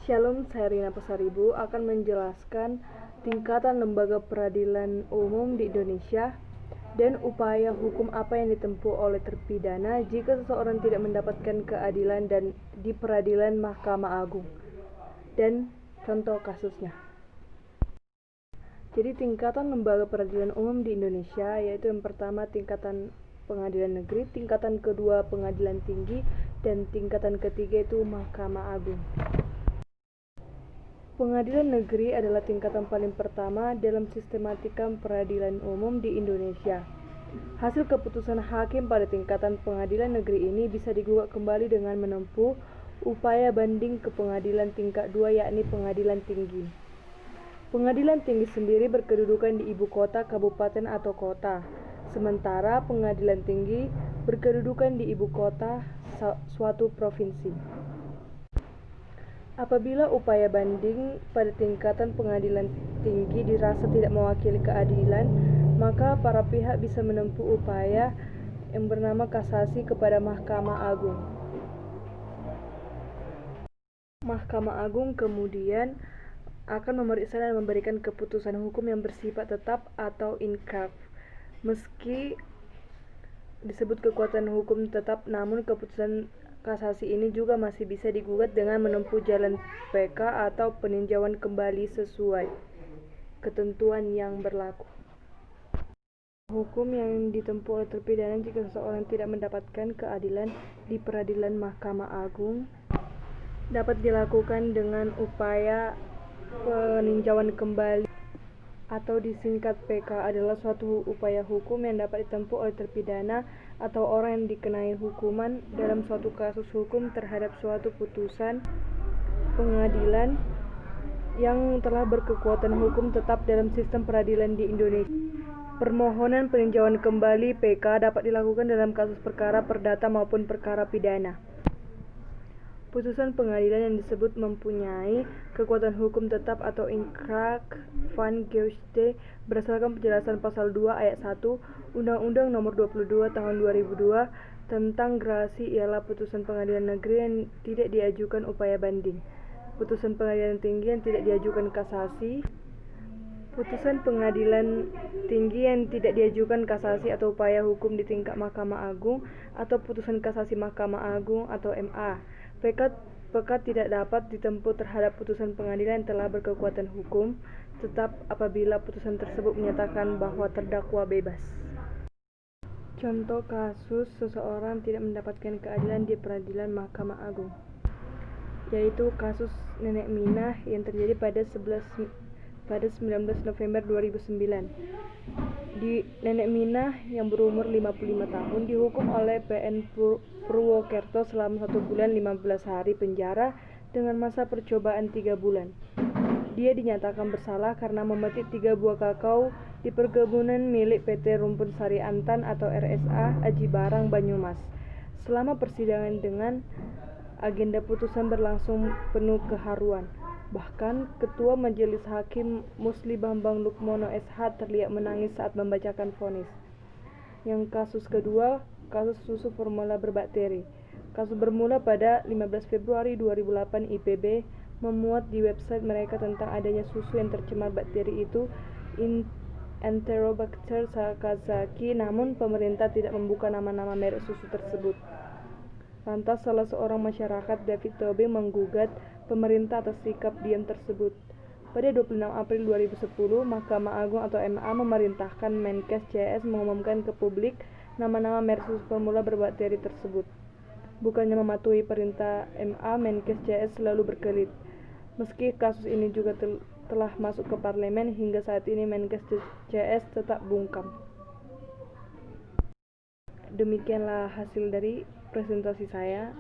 Shalom, saya Rina Pasaribu akan menjelaskan tingkatan lembaga peradilan umum di Indonesia dan upaya hukum apa yang ditempuh oleh terpidana jika seseorang tidak mendapatkan keadilan dan di peradilan Mahkamah Agung, dan contoh kasusnya. Jadi tingkatan lembaga peradilan umum di Indonesia yaitu yang pertama tingkatan pengadilan negeri, tingkatan kedua pengadilan tinggi, dan tingkatan ketiga itu Mahkamah Agung. Pengadilan negeri adalah tingkatan paling pertama dalam sistematika peradilan umum di Indonesia. Hasil keputusan hakim pada tingkatan pengadilan negeri ini bisa digugat kembali dengan menempuh upaya banding ke pengadilan tingkat 2 yakni pengadilan tinggi. Pengadilan tinggi sendiri berkedudukan di ibu kota, kabupaten atau kota, sementara pengadilan tinggi berkedudukan di ibu kota suatu provinsi. Apabila upaya banding pada tingkatan pengadilan tinggi dirasa tidak mewakili keadilan, maka para pihak bisa menempuh upaya yang bernama kasasi kepada Mahkamah Agung. Mahkamah Agung kemudian akan memeriksa dan memberikan keputusan hukum yang bersifat tetap atau inkrah. Meski disebut kekuatan hukum tetap, namun keputusan kasasi ini juga masih bisa digugat dengan menempuh jalan PK atau peninjauan kembali sesuai ketentuan yang berlaku. Hukum yang ditempuh oleh terpidana jika seseorang tidak mendapatkan keadilan di peradilan Mahkamah Agung dapat dilakukan dengan upaya peninjauan kembali atau disingkat PK adalah suatu upaya hukum yang dapat ditempuh oleh terpidana atau orang yang dikenai hukuman dalam suatu kasus hukum terhadap suatu putusan pengadilan yang telah berkekuatan hukum tetap dalam sistem peradilan di Indonesia. Permohonan peninjauan kembali PK dapat dilakukan dalam kasus perkara perdata maupun perkara pidana. Putusan pengadilan yang disebut mempunyai kekuatan hukum tetap atau inkrah van geuste berdasarkan penjelasan pasal 2 ayat 1 Undang-Undang Nomor 22 Tahun 2002 tentang gerasi ialah putusan pengadilan negeri yang tidak diajukan upaya banding, putusan pengadilan tinggi yang tidak diajukan kasasi, putusan pengadilan tinggi yang tidak diajukan kasasi atau upaya hukum di tingkat Mahkamah Agung, atau putusan kasasi Mahkamah Agung atau MA. PK tidak dapat ditempuh terhadap putusan pengadilan yang telah berkekuatan hukum tetap apabila putusan tersebut menyatakan bahwa terdakwa bebas. Contoh kasus seseorang tidak mendapatkan keadilan di peradilan Mahkamah Agung, yaitu kasus Nenek Minah yang terjadi pada 19 November 2009. Nenek Minah yang berumur 55 tahun dihukum oleh PN Purwokerto selama 1 bulan 15 hari penjara dengan masa percobaan 3 bulan. Dia dinyatakan bersalah karena memetik 3 buah kakao di perkebunan milik PT Rumpun Sari Antan atau RSA Aji Barang, Banyumas. Selama persidangan dengan agenda putusan berlangsung penuh keharuan. Bahkan Ketua Majelis Hakim Musli Bambang Lukmono SH terlihat menangis saat membacakan vonis. Yang kasus kedua, kasus susu formula berbakteri. Kasus bermula pada 15 Februari 2008 IPB memuat di website mereka tentang adanya susu yang tercemar bakteri itu Enterobacter sakazaki, namun pemerintah tidak membuka nama-nama merek susu tersebut. Lantas salah seorang masyarakat, David Tobing, menggugat pemerintah atas sikap diam tersebut. Pada 26 April 2010, Mahkamah Agung atau MA memerintahkan Menkes CS mengumumkan ke publik nama-nama merek susu formula berbakteri tersebut. Bukannya mematuhi perintah MA, Menkes CS selalu berkelit. Meski kasus ini juga telah masuk ke parlemen, hingga saat ini Menkes CS tetap bungkam. Demikianlah hasil dari presentasi saya.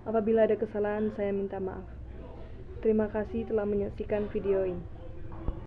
Apabila ada kesalahan, saya minta maaf. Terima kasih telah menyaksikan video ini.